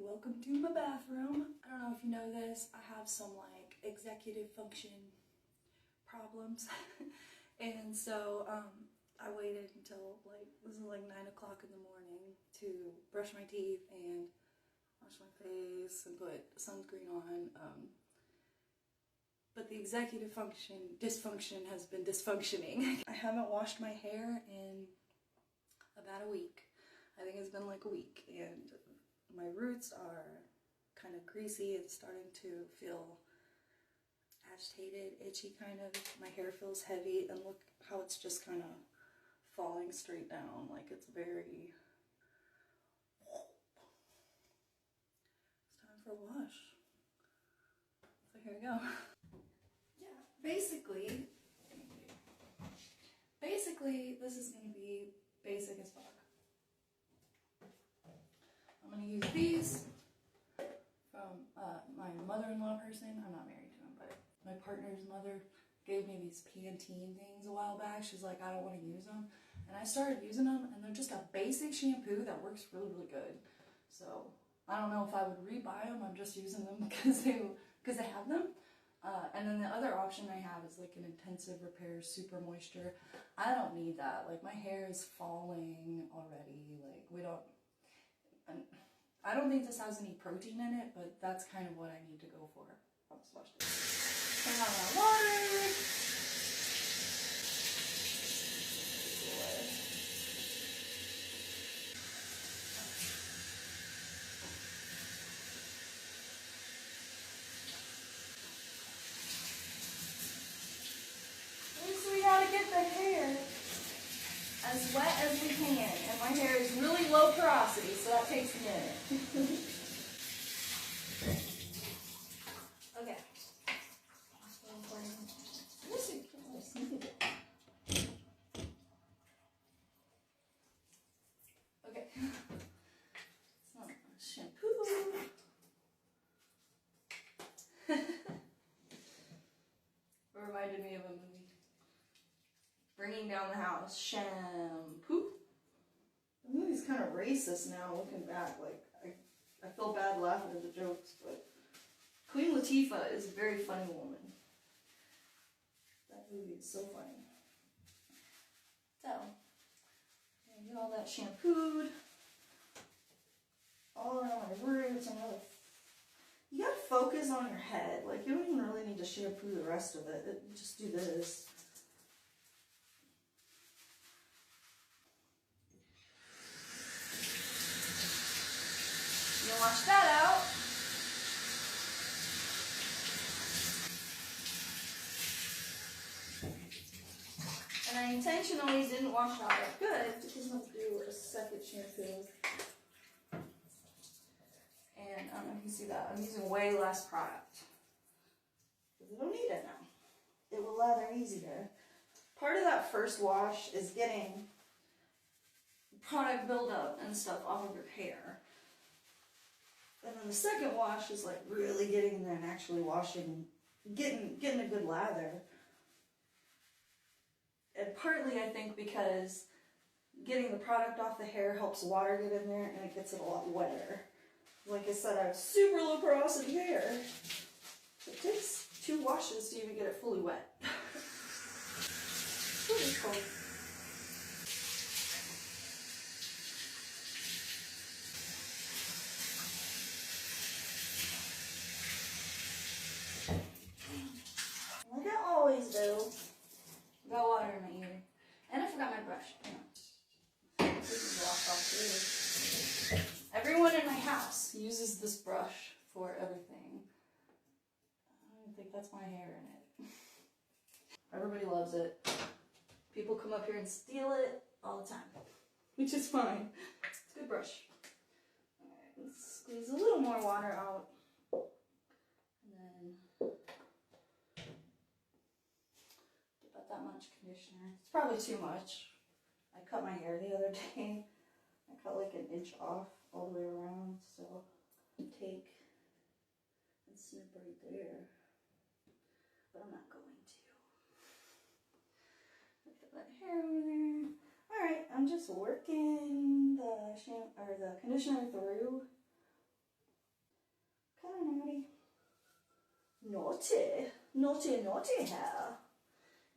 welcome to my bathroom. I don't know if you know this, I have some like executive function problems. And so I waited until this is like 9 o'clock in the morning to brush my teeth and wash my face and put sunscreen on. But the executive function dysfunction has been dysfunctioning. I haven't washed my hair in about a week. I think it's been like a week, and my roots are kind of greasy. It's starting to feel agitated, itchy kind of. My hair feels heavy, and look how it's just kind of falling straight down. Like it's very... It's time for a wash. So here we go. Yeah, basically this is going to be basic as fuck. I'm going to use these from my mother-in-law person. I'm not married to him, but my partner's mother gave me these Pantene things a while back. She's like, I don't want to use them. And I started using them, and they're just a basic shampoo that works really, really good. So I don't know if I would rebuy them. I'm just using them because they have them. And then the other option I have is like an intensive repair super moisture. I don't need that. Like my hair is falling already. Like I don't think this has any protein in it, but that's kind of what I need to go for. I'll just wash this. Turn on my water. So we gotta get the hair as wet as we can, and my hair is really low porosity, so that takes a minute. Okay. Okay. Some shampoo. Reminded me of a movie. Bringing Down the House. Shampoo. The movie's kind of racist now, looking back. Like, I feel bad laughing at the jokes, but Queen Latifah is a very funny woman. That movie is so funny. So, get all that shampooed. All around my roots. You gotta focus on your head. Like, you don't even really need to shampoo the rest of it. You just do this. You can wash that out. And I intentionally didn't wash out that good because I'm going to do a second shampoo. And I don't know if you can see that. I'm using way less product. Because I don't need it now. It will lather easier. Part of that first wash is getting product buildup and stuff off of your hair. And then the second wash is like really getting in there and actually washing, getting a good lather. And partly I think because getting the product off the hair helps water get in there and it gets it a lot wetter. Like I said, I have super low porosity hair. It takes 2 washes to even get it fully wet. It's really cold. Like I always do. Got water in my ear. And I forgot my brush. Hang on. This is washed off too. Everyone in my house uses this brush for everything. I don't think that's my hair in it. Everybody loves it. People come up here and steal it all the time. Which is fine. It's a good brush. Alright, let's squeeze a little more water out. And then about that much conditioner. It's probably too much. I cut my hair the other day. I cut like an inch off all the way around, so take and snip right there. But I'm not going to. Look at that hair over there. Alright, I'm just working the conditioner through naughty. Naughty. Naughty, naughty hair.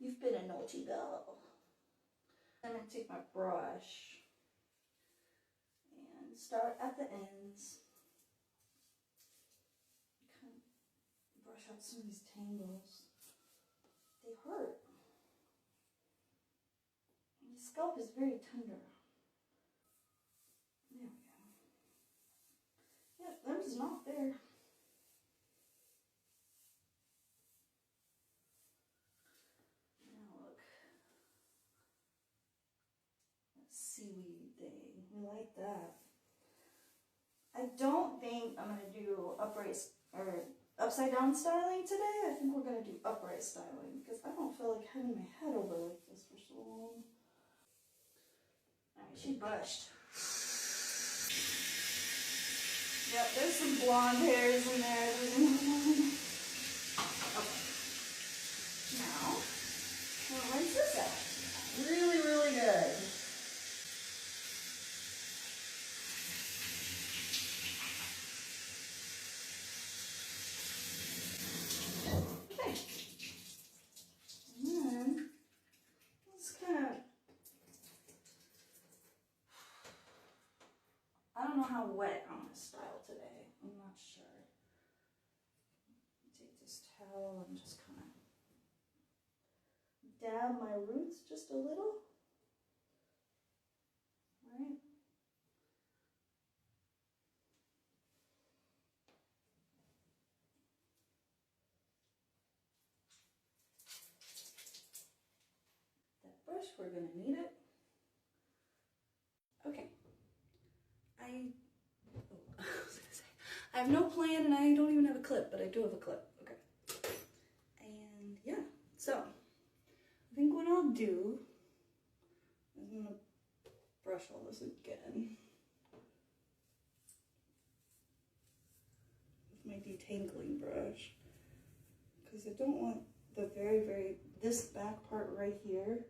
You've been a naughty girl. I'm going to take my brush and start at the ends. Kind of brush out some of these tangles. They hurt. The scalp is very tender. There we go. Yep, them's not there. Now look. That seaweed thing. We like that. I don't think I'm going to do upright or upside down styling today. I think we're going to do upright styling because I don't feel like having my head over like this for so long. Alright, she brushed. Yep, there's some blonde hairs in there. Okay. Now, we'll rinse this out. Really, really good. Okay. And then, let's kind of, I don't know how wet I'm going to style today. I'm not sure. Take this towel and just kind of dab my roots just a little. Right? That brush, we're going to need it. Okay. I was gonna say, I have no plan and I don't even have a clip, but I do have a clip. Okay. And yeah, so I think what I'll do is I'm gonna brush all this again with my detangling brush because I don't want the this back part right here,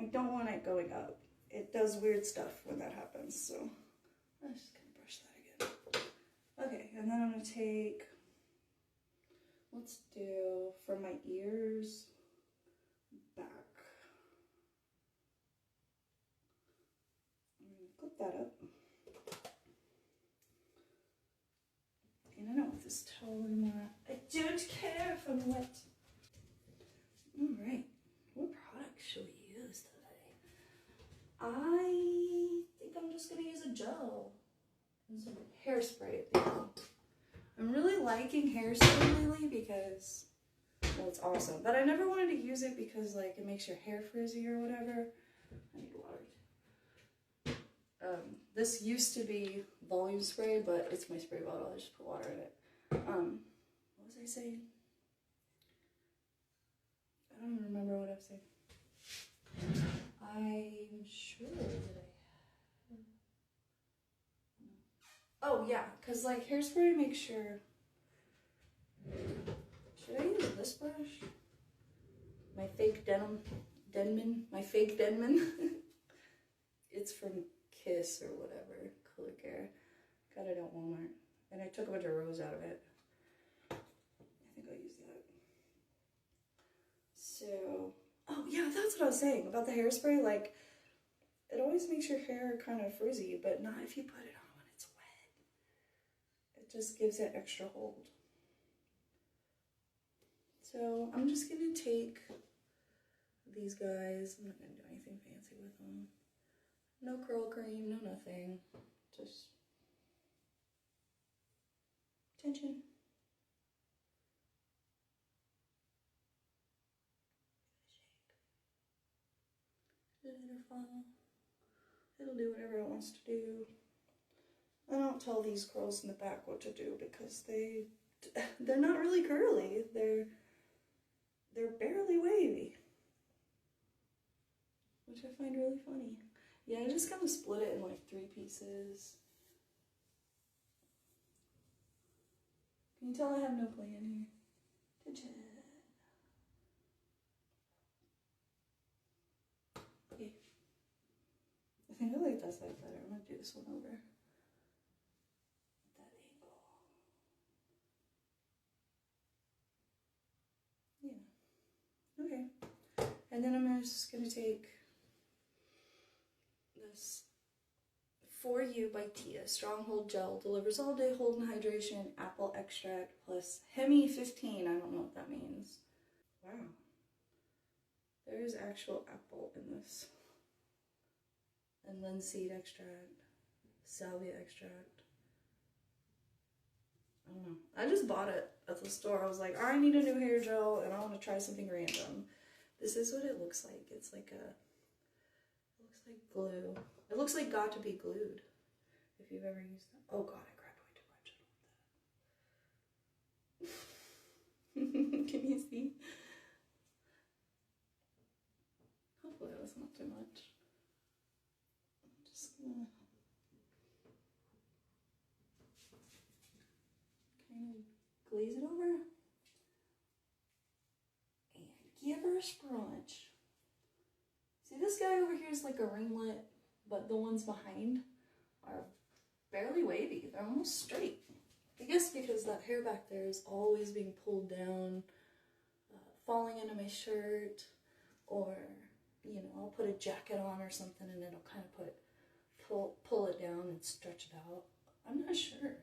I don't want it going up. It does weird stuff when that happens, so I'm just gonna brush that again. Okay, and then I'm gonna take, let's do for my ears back. I'm gonna clip that up. And I know with this towel anymore. I don't care if I'm wet. Alright, what product should we use today? I think I'm just gonna use a gel and some hairspray. I'm really liking hairspray lately because, well, it's awesome. But I never wanted to use it because, like, it makes your hair frizzy or whatever. I need water. This used to be volume spray, but it's my spray bottle. I just put water in it. What was I saying? I don't even remember what I was saying. I'm sure that I have. Oh yeah, because like hairspray makes sure. Should I use this brush? My fake Denman. My fake Denman. It's from Kiss or whatever. Color Care. Got it at Walmart. And I took a bunch of rows out of it. I think I'll use that. So, oh yeah, that's what I was saying about the hairspray. Like, it always makes your hair kind of frizzy, but not if you put it on when it's wet. It just gives it extra hold. So I'm just gonna take these guys. I'm not gonna do anything fancy with them. No curl cream, no nothing. Just tension. Let her fall. It'll do whatever it wants to do. I don't tell these curls in the back what to do because they're not really curly. They're barely wavy, which I find really funny. Yeah, I just kind of split it in like 3 pieces. Can you tell I have no plan here? Ta-da. Okay. I think I like that side better. I'm gonna do this one over. That angle. And then I'm just going to take this For You by Tia. Stronghold Gel. Delivers all day hold and hydration. Apple extract plus Hemi 15. I don't know what that means. Wow. There is actual apple in this. And linseed extract. Salvia extract. I don't know. I just bought it at the store. I was like, I need a new hair gel and I want to try something random. This is what it looks like. It's like it looks like glue. It looks like got to be glued. If you've ever used that. Oh god, I grabbed way too much. Can you see? Hopefully that's not too much. I'm just gonna kind of glaze it over and give her a scrunch. See, this guy over here is like a ringlet, but the ones behind are barely wavy. They're almost straight. I guess because that hair back there is always being pulled down, falling into my shirt, or, you know, I'll put a jacket on or something and it'll kind of pull it down and stretch it out. I'm not sure.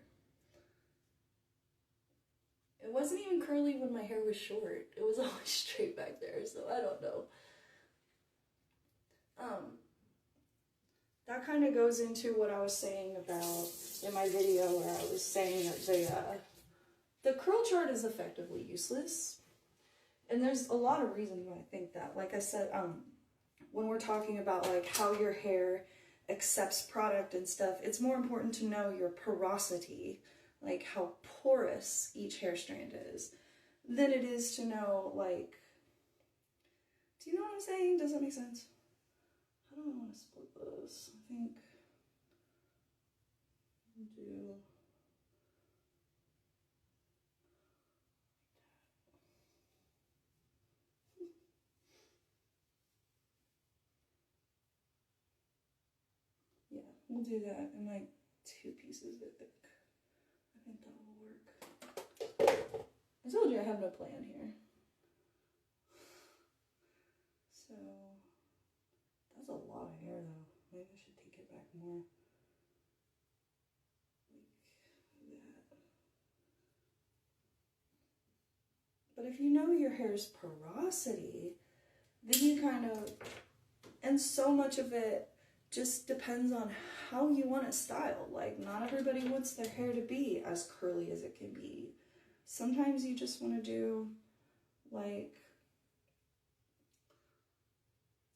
It wasn't even curly when my hair was short. It was always straight back there, so I don't know. That kind of goes into what I was saying about in my video where I was saying that the curl chart is effectively useless. And there's a lot of reasons why I think that. Like I said, when we're talking about like how your hair accepts product and stuff, it's more important to know your porosity, like how porous each hair strand is, than it is to know like, do you know what I'm saying? Does that make sense? I don't want to split this. I think I'll do yeah, we'll do that in like 2 pieces, I think. I think that will work. I told you I have no plan here. So that's a lot of hair though. Maybe I should take it back more. Like that. But if you know your hair's porosity, then you kind of, and so much of it just depends on how you want it styled. Like, not everybody wants their hair to be as curly as it can be. Sometimes you just want to do, like,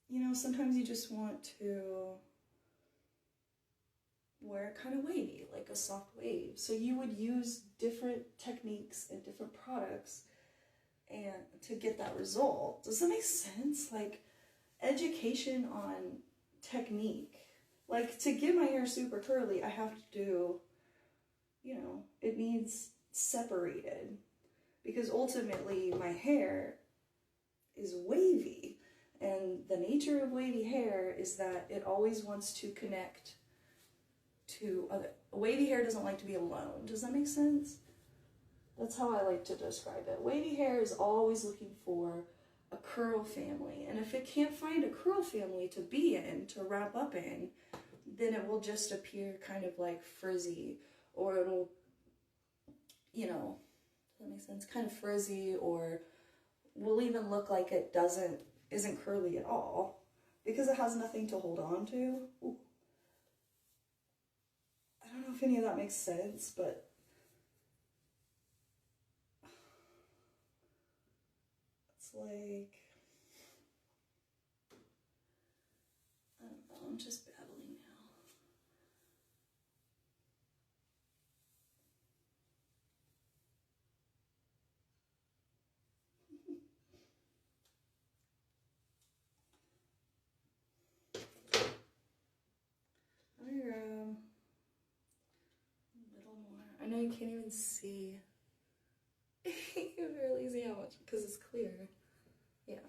you know, sometimes you just want to wear it kind of wavy, like a soft wave. So you would use different techniques and different products and to get that result. Does that make sense? Like, education on technique. Like, to get my hair super curly, I have to do, you know, it needs separated. Because ultimately, my hair is wavy. And the nature of wavy hair is that it always wants to connect to other. Wavy hair doesn't like to be alone. Does that make sense? That's how I like to describe it. Wavy hair is always looking for a curl family. And if it can't find a curl family to be in, to wrap up in, then it will just appear kind of like frizzy, or it'll, you know, does that make sense? Kind of frizzy, or will even look like it isn't curly at all because it has nothing to hold on to. Ooh. I don't know if any of that makes sense, but it's like, I don't know, I'm just babbling now. I'm gonna grab a little more. I know you can't even see. You can barely see how much because it's clear. Yeah,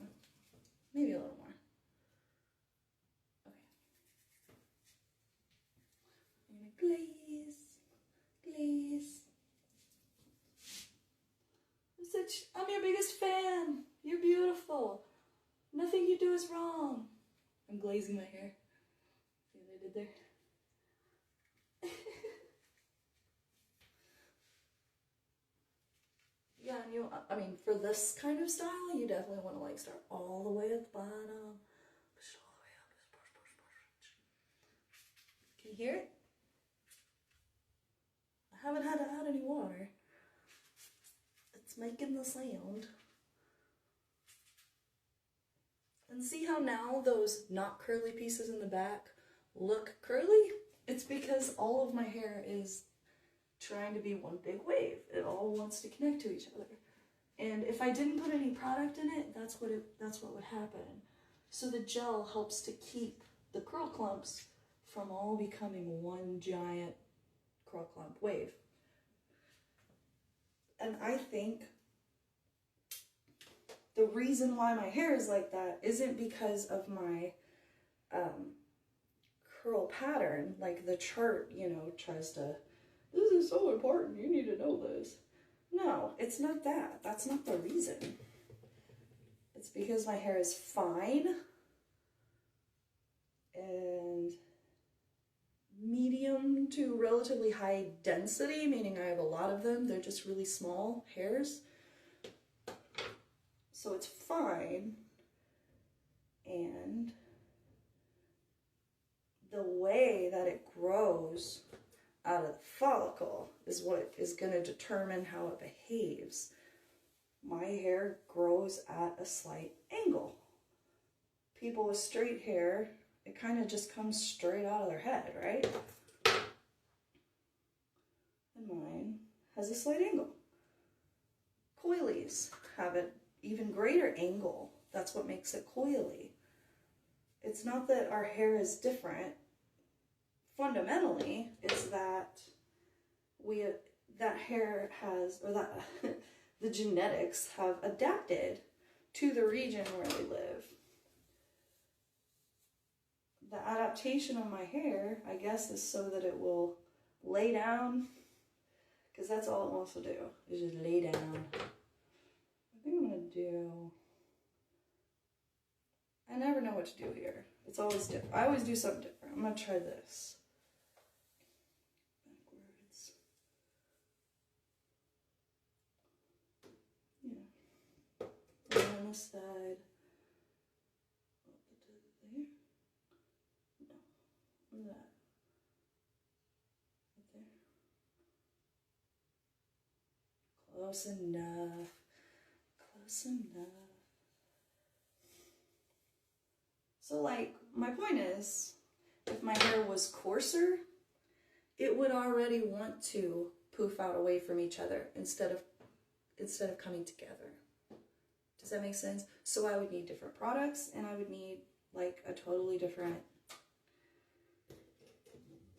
maybe a little more. Okay. I'm gonna glaze. I'm your biggest fan. You're beautiful. Nothing you do is wrong. I'm glazing my hair. See what I did there? Yeah, and I mean, for this kind of style, you definitely want to like start all the way at the bottom. Push it all the way up. Just push, push, push. Can you hear it? I haven't had to add any water. It's making the sound. And see how now those not curly pieces in the back look curly? It's because all of my hair is trying to be one big wave. It all wants to connect to each other. And if I didn't put any product in it, that's what would happen. So the gel helps to keep the curl clumps from all becoming one giant curl clump wave. And I think the reason why my hair is like that isn't because of my curl pattern. Like the chart, you know, tries to, this is so important, you need to know this. No, it's not that. That's not the reason. It's because my hair is fine and medium to relatively high density, meaning I have a lot of them. They're just really small hairs. So it's fine. And the way that it grows out of the follicle is what is going to determine how it behaves. My hair grows at a slight angle. People with straight hair, it kind of just comes straight out of their head, right? And mine has a slight angle. Coilies have an even greater angle. That's what makes it coily. It's not that our hair is different. Fundamentally, it's that that hair has, or that the genetics have adapted to the region where we live. The adaptation of my hair, I guess, is so that it will lay down, because that's all it wants to do, is just lay down. I think I'm going to do, I never know what to do here. It's always different. I always do something different. I'm going to try this. Backwards. Yeah. And on this side. There. No. What's that? Right there. Close enough. Close enough. So like, my point is, if my hair was coarser, it would already want to poof out away from each other instead of coming together. Does that make sense? So I would need different products, and I would need like a totally different,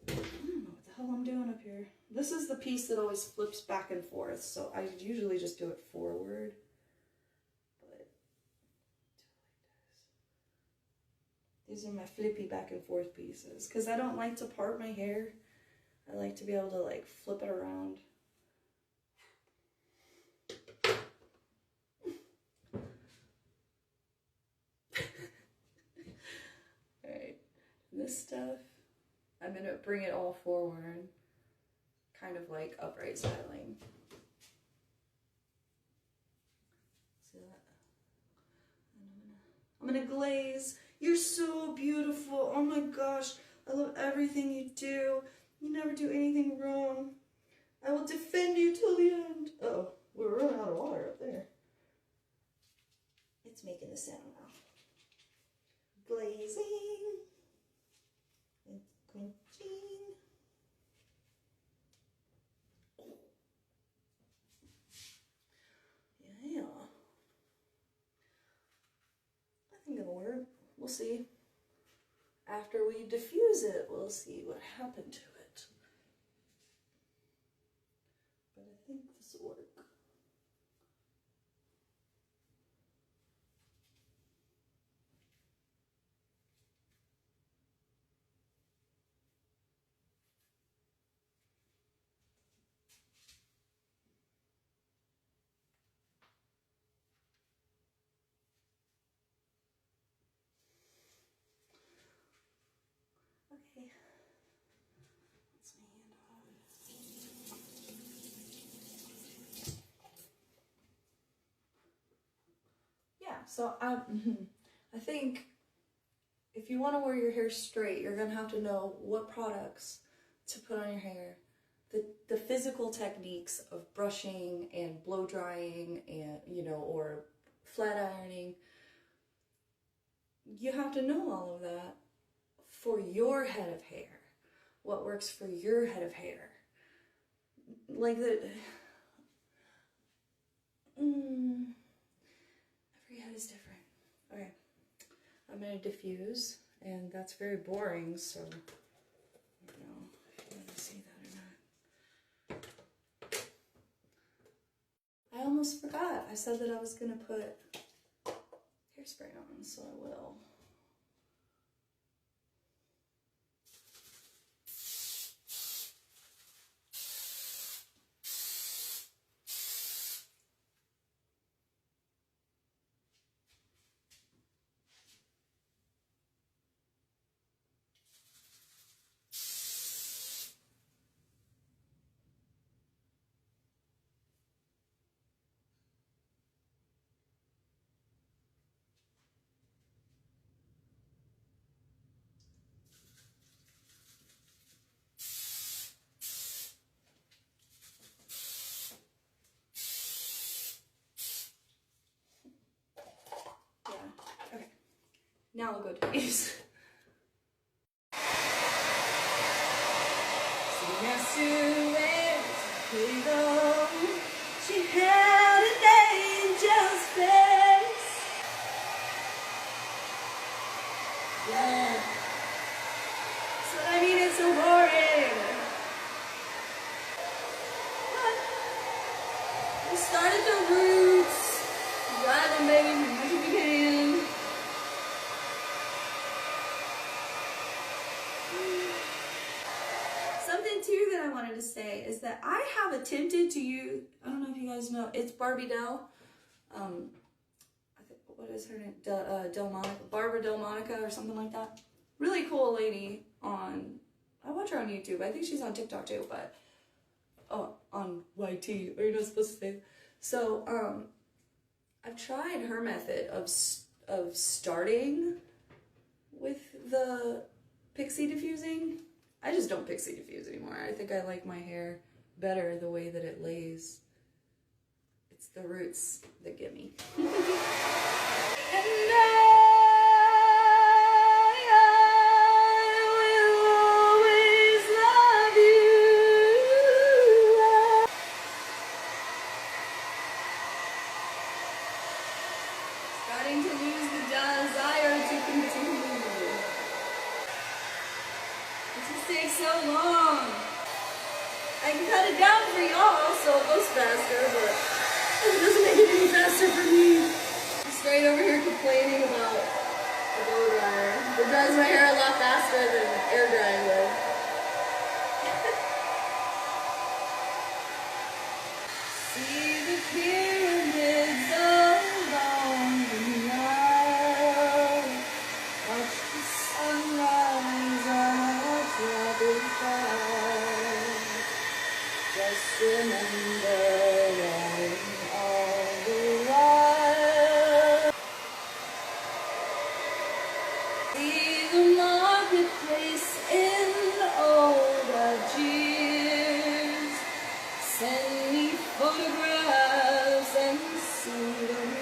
I don't know what the hell I'm doing up here. This is the piece that always flips back and forth, so I usually just do it forward. These are my flippy back and forth pieces, because I don't like to part my hair. I like to be able to like flip it around. Alright, this stuff, I'm going to bring it all forward, kind of like upright styling. See that? And I'm gonna glaze. You're so beautiful. Oh my gosh. I love everything you do. You never do anything wrong. I will defend you till the end. Uh-oh, we're running out of water up there. It's making the sound now. Glazing. And quenching. Yeah. I think it'll work. We'll see. After we diffuse it, we'll see what happened to it. But I think this will work. Okay. That's my hand on. Yeah, so I think if you want to wear your hair straight, you're going to have to know what products to put on your hair. The physical techniques of brushing and blow drying and, you know, or flat ironing. You have to know all of that for your head of hair. What works for your head of hair. Like every head is different. Okay, I'm going to diffuse, and that's very boring, so I don't know if you want to see that or not. I almost forgot. I said that I was going to put hairspray on, so I will. Yeah, okay. Now I'll go diffuse. She had an angel's face. Yeah. So I mean, it's so boring. We started the roots. Dry them, baby, as much as we can. Something too that I wanted to say is that I have attempted to use, I don't know if you guys know, it's Barbie Del. What is her name? Barbara Del Monica or something like that. Really cool lady on, I watch her on YouTube. I think she's on TikTok too, but, oh, on YT, or you're not supposed to say. So, I've tried her method of starting with the pixie diffusing. I just don't pixie diffuse anymore. I think I like my hair better the way that it lays. It's the roots that get me. And I will always love you. Starting to lose the desire to continue. It just takes so long. I can cut it down for y'all so it goes faster, but it doesn't make it any faster for me. I'm straight over here complaining about the blow dryer. It dries my hair a lot faster than air drying would. See the pyramids along the Nile. Watch the sunrise on our troubled clouds. Just remember all the while. See the marketplace in old Algiers. Send me photographs and souvenirs.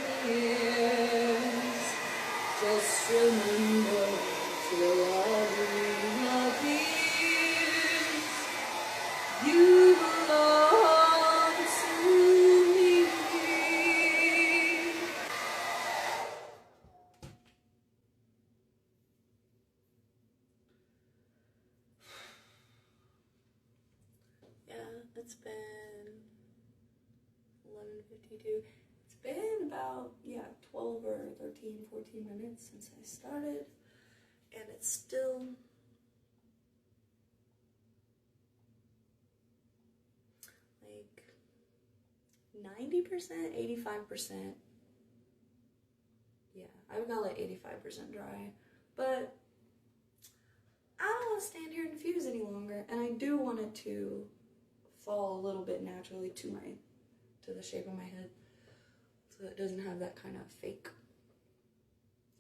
Just remember to love my peers. You belong to me. Yeah, it's been 11:52. It's been about, 12 or 13, 14 minutes since I started, and it's still like 90%, 85%. Yeah, I would call it 85% dry, but I don't want to stand here and fuse any longer, and I do want it to fall a little bit naturally to the shape of my head, so it doesn't have that kind of fake,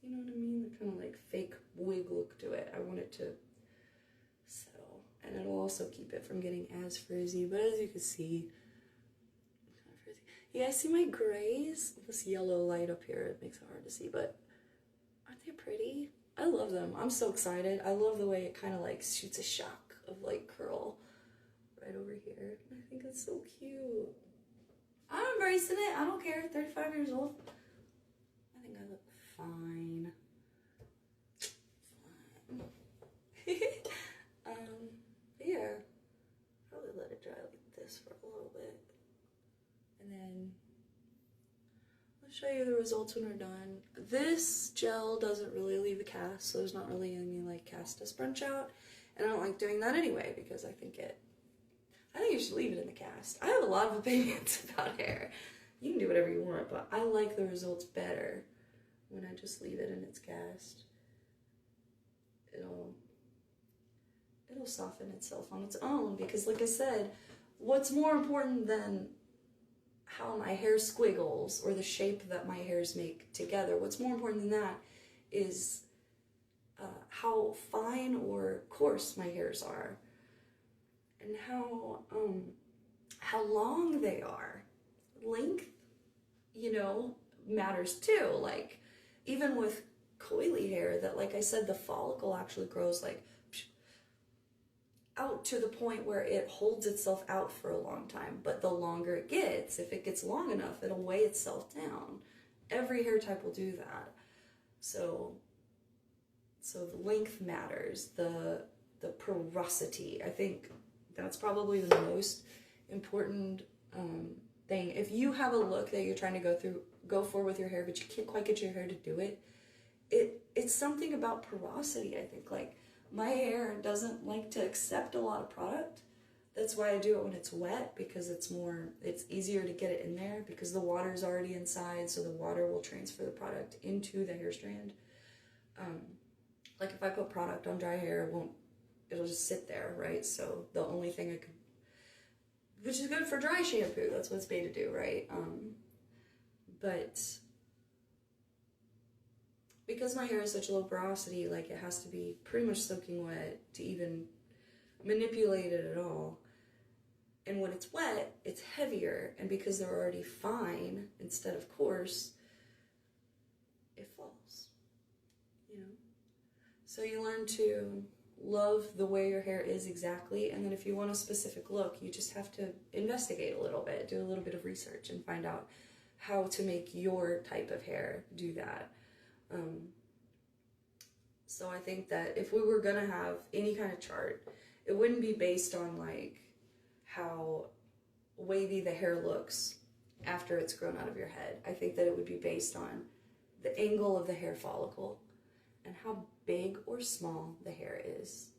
you know what I mean? The kind of like fake wig look to it. I want it to settle, and it'll also keep it from getting as frizzy. But as you can see, it's kind of frizzy. You guys see my grays? This yellow light up here, it makes it hard to see, but aren't they pretty? I love them. I'm so excited. I love the way it kind of like shoots a shock of like curl right over here. I think it's so cute. I'm embracing it. I don't care. 35 years old. I think I look fine. But yeah, probably let it dry like this for a little bit, and then I'll show you the results when we're done. This gel doesn't really leave a cast, so there's not really any like cast to scrunch out, and I don't like doing that anyway because I think you should leave it in the cast. I have a lot of opinions about hair. You can do whatever you want, but I like the results better when I just leave it in its cast. It'll soften itself on its own, because like I said, what's more important than how my hair squiggles or the shape that my hairs make together, what's more important than that is how fine or coarse my hairs are, and how long they are. Length, you know, matters too. Like, even with coily hair, that, like I said, the follicle actually grows like out to the point where it holds itself out for a long time. But the longer it gets, if it gets long enough, it'll weigh itself down. Every hair type will do that. So the length matters, the porosity. I think that's probably the most important thing. If you have a look that you're trying to go for with your hair, but you can't quite get your hair to do it, it's something about porosity. I think, like, my hair doesn't like to accept a lot of product. That's why I do it when it's wet, because it's easier to get it in there, because the water's already inside, so the water will transfer the product into the hair strand. Like, if I put product on dry hair, it'll just sit there, right? So the only thing which is good for dry shampoo, that's what it's made to do, right? But because my hair is such low porosity, like, it has to be pretty much soaking wet to even manipulate it at all. And when it's wet, it's heavier, and because they're already fine instead of coarse, it falls, you know? So you learn to love the way your hair is exactly, and then if you want a specific look, you just have to investigate a little bit, do a little bit of research, and find out how to make your type of hair do that. So I think that if we were gonna have any kind of chart, it wouldn't be based on like how wavy the hair looks after it's grown out of your head. I think that it would be based on the angle of the hair follicle and how big or small the hair is.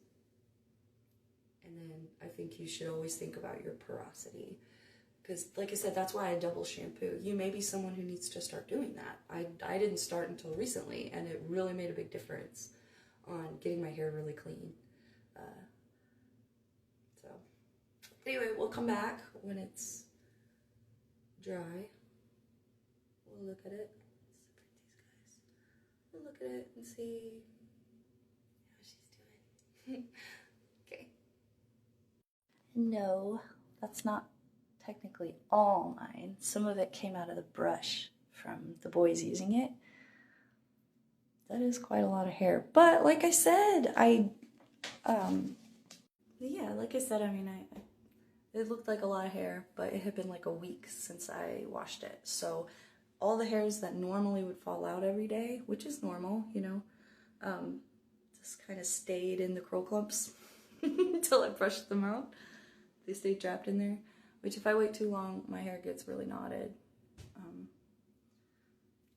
And then I think you should always think about your porosity, because like I said, that's why I double shampoo. You may be someone who needs to start doing that. I didn't start until recently, and it really made a big difference on getting my hair really clean. So anyway, we'll come back when it's dry. We'll look at it. We'll look at it and see how she's doing. Okay. No, that's not technically all mine. Some of it came out of the brush from the boys using it. That is quite a lot of hair. But like I said, it looked like a lot of hair, but it had been like a week since I washed it. So all the hairs that normally would fall out every day, which is normal, you know, just kind of stayed in the curl clumps until I brushed them out. They stayed trapped in there, which if I wait too long, my hair gets really knotted.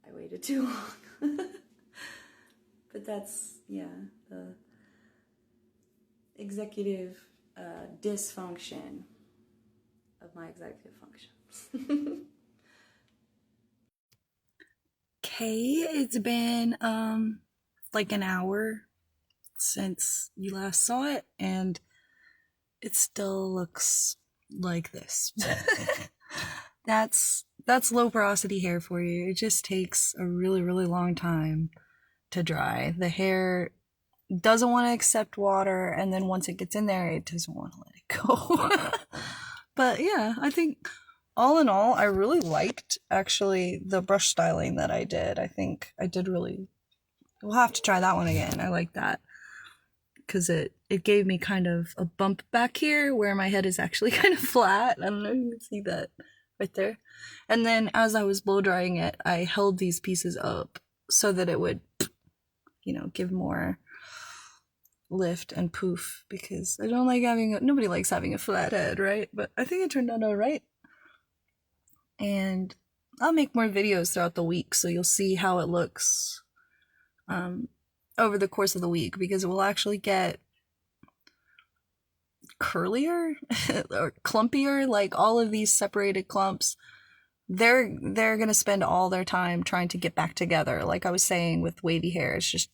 I waited too long. But that's, yeah, the executive dysfunction of my executive functions. Okay, it's been like an hour since you last saw it, and it still looks like this. That's low porosity hair for you. It just takes a really, really long time to dry. The hair doesn't want to accept water, and then once it gets in there, it doesn't want to let it go. But yeah, I think all in all, I really liked actually the brush styling that I did. I think I did really. We'll have to try that one again. I like that because it gave me kind of a bump back here where my head is actually kind of flat. I don't know if you can see that right there. And then as I was blow drying it, I held these pieces up so that it would, give more lift and poof, because I don't like nobody likes having a flat head, right? But I think it turned out all right. And I'll make more videos throughout the week, so you'll see how it looks over the course of the week, because it will actually get curlier or clumpier. Like all of these separated clumps, they're gonna spend all their time trying to get back together. Like I was saying with wavy hair, it's just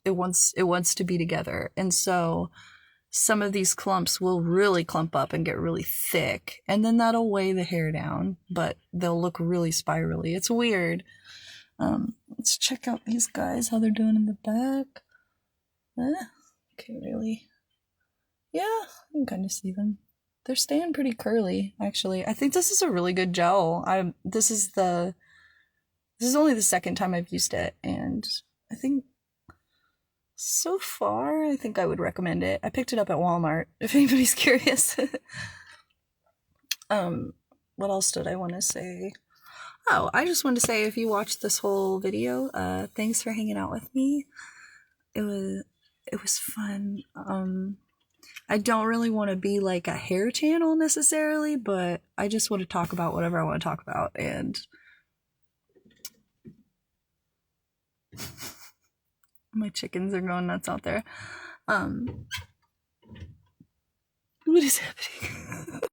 it wants to be together, and so some of these clumps will really clump up and get really thick, and then that'll weigh the hair down, but they'll look really spirally. It's weird. Let's check out these guys, how they're doing in the back. Okay, really. Yeah, I can kind of see them. They're staying pretty curly, actually. I think this is a really good gel. This is only the second time I've used it, and I think so far, I think I would recommend it. I picked it up at Walmart, if anybody's curious. What else did I want to say? Oh, I just wanted to say, if you watched this whole video, thanks for hanging out with me. It was fun. I don't really want to be like a hair channel necessarily, but I just want to talk about whatever I want to talk about, and my chickens are going nuts out there. What is happening?